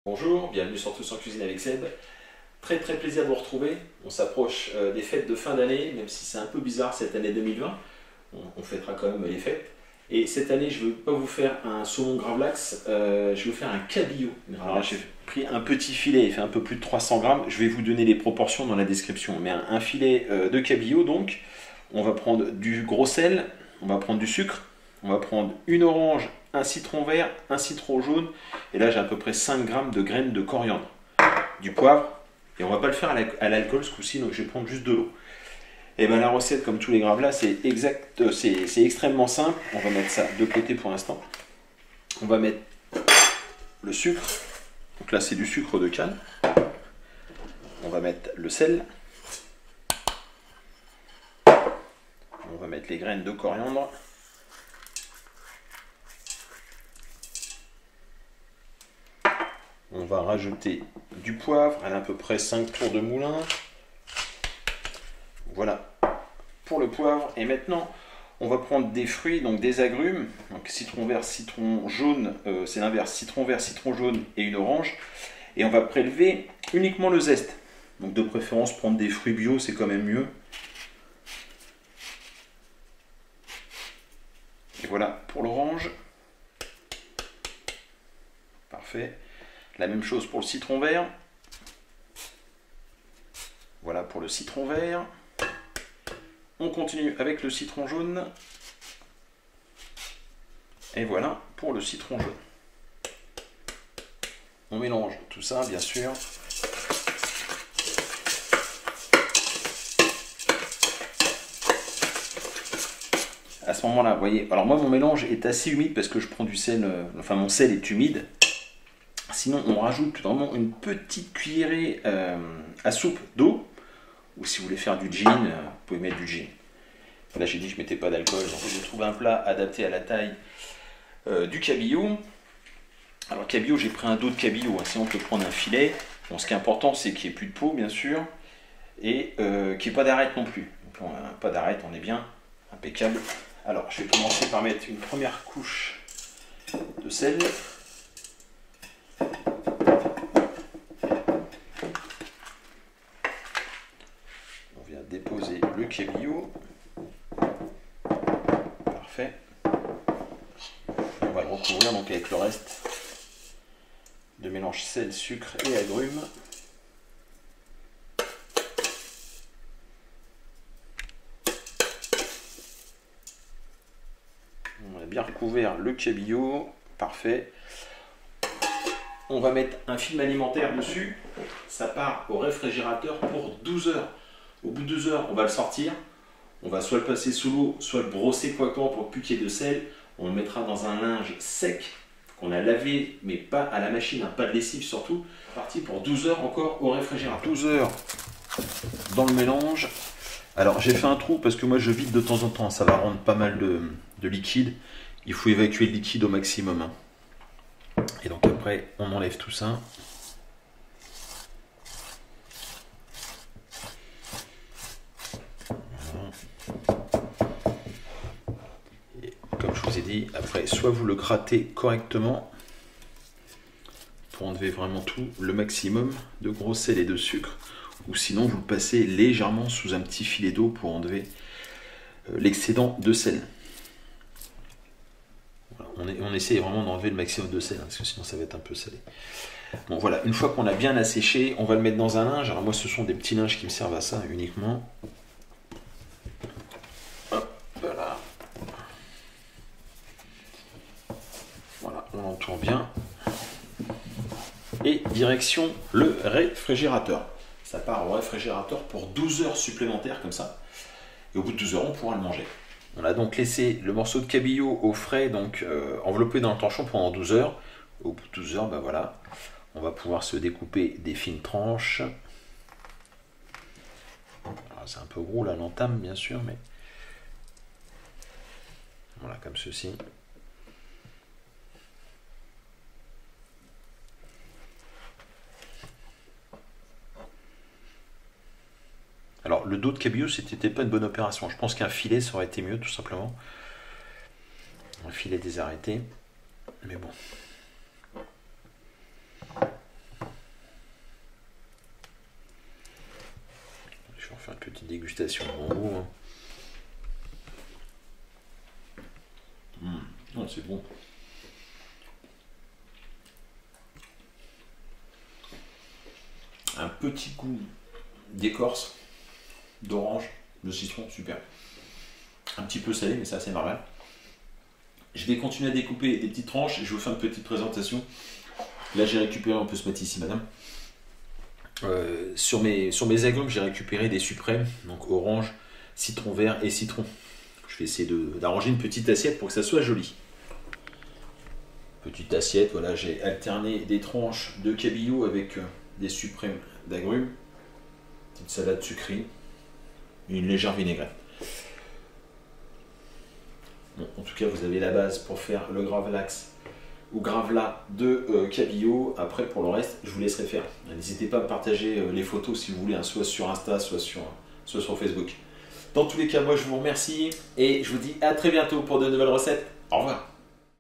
Bonjour, bienvenue sur Tous en Cuisine avec Seb. Très plaisir de vous retrouver. On s'approche des fêtes de fin d'année, même si c'est un peu bizarre cette année 2020. On fêtera quand même les fêtes. Et cette année, je ne veux pas vous faire un saumon gravlax, je vais vous faire un cabillaud. Alors j'ai pris un petit filet, il fait un peu plus de 300 grammes. Je vais vous donner les proportions dans la description. Mais un filet de cabillaud, donc, on va prendre du gros sel, on va prendre du sucre, on va prendre une orange, un citron vert, un citron jaune, et là j'ai à peu près 5 grammes de graines de coriandre, du poivre, et on va pas le faire à l'alcool ce coup-ci, donc je vais prendre juste de l'eau. Et bien la recette, comme tous les gravlas, c'est extrêmement simple. On va mettre ça de côté pour l'instant. On va mettre le sucre, donc là c'est du sucre de canne. On va mettre le sel. On va mettre les graines de coriandre. On va rajouter du poivre, à peu près 5 tours de moulin. Voilà pour le poivre. Et maintenant, on va prendre des fruits, donc des agrumes. Donc citron vert, citron jaune, c'est l'inverse, citron vert, citron jaune et une orange. Et on va prélever uniquement le zeste. Donc de préférence, prendre des fruits bio, c'est quand même mieux. Et voilà pour l'orange. Parfait. La même chose pour le citron vert. Voilà pour le citron vert. On continue avec le citron jaune. Et voilà pour le citron jaune. On mélange tout ça, bien sûr. À ce moment-là, vous voyez, alors moi mon mélange est assez humide parce que je prends du sel, enfin mon sel est humide. Sinon, on rajoute vraiment une petite cuillerée à soupe d'eau. Ou si vous voulez faire du gin, vous pouvez mettre du gin. Là, j'ai dit que je ne mettais pas d'alcool. Donc, j'ai trouvé un plat adapté à la taille du cabillaud. Alors, cabillaud, j'ai pris un dos de cabillaud. Hein. Sinon, on peut prendre un filet. Bon, ce qui est important, c'est qu'il n'y ait plus de peau, bien sûr. Et qu'il n'y ait pas d'arête non plus. Donc, pas d'arête, on est bien. Impeccable. Alors, je vais commencer par mettre une première couche de sel. Déposer le cabillaud. Parfait. On va le recouvrir donc avec le reste de mélange sel, sucre et agrumes. On a bien recouvert le cabillaud. Parfait. On va mettre un film alimentaire dessus. Ça part au réfrigérateur pour 12 heures. Au bout de 2 heures, on va le sortir. On va soit le passer sous l'eau, soit le brosser coquant pour plus qu'il y ait de sel. On le mettra dans un linge sec qu'on a lavé, mais pas à la machine, hein, pas de lessive surtout. Parti pour 12 heures encore au réfrigérateur. 12 heures dans le mélange. Alors j'ai fait un trou parce que moi je vide de temps en temps. Ça va rendre pas mal de liquide. Il faut évacuer le liquide au maximum. Hein. Et donc après, on enlève tout ça. Comme je vous ai dit, après, soit vous le grattez correctement pour enlever vraiment tout, le maximum de gros sel et de sucre, ou sinon vous le passez légèrement sous un petit filet d'eau pour enlever l'excédent de sel. Voilà, on essaie vraiment d'enlever le maximum de sel, hein, parce que sinon ça va être un peu salé. Bon voilà, une fois qu'on a bien asséché, on va le mettre dans un linge. Alors moi ce sont des petits linges qui me servent à ça uniquement. On l'entoure bien. Et direction le réfrigérateur. Ça part au réfrigérateur pour 12 heures supplémentaires comme ça. Et au bout de 12 heures, on pourra le manger. On a donc laissé le morceau de cabillaud au frais, donc enveloppé dans le torchon pendant 12 heures. Au bout de 12 heures, ben voilà, on va pouvoir se découper des fines tranches. C'est un peu gros là, l'entame bien sûr, mais voilà, comme ceci. Alors le dos de cabillaud, c'était pas une bonne opération. Je pense qu'un filet, ça aurait été mieux, tout simplement. Un filet désarrêté. Mais bon. dégustation en haut. Hein. Non, c'est bon. Un petit goût d'écorce, d'orange, de citron, super. Un petit peu salé, mais ça c'est normal. Je vais continuer à découper des petites tranches et je vous fais une petite présentation. Là j'ai récupéré, on peut se mettre ici madame. Sur mes agrumes, j'ai récupéré des suprêmes, donc orange, citron vert et citron. Je vais essayer d'arranger une petite assiette pour que ça soit joli. Petite assiette, voilà, j'ai alterné des tranches de cabillaud avec des suprêmes d'agrumes, petite salade sucrée, et une légère vinaigrette. Bon, en tout cas, vous avez la base pour faire le gravlax ou gravlat de cabillaud. Après, pour le reste, je vous laisserai faire. N'hésitez pas à me partager les photos si vous voulez, hein, soit sur Insta, soit sur Facebook. Dans tous les cas, moi, je vous remercie et je vous dis à très bientôt pour de nouvelles recettes. Au revoir.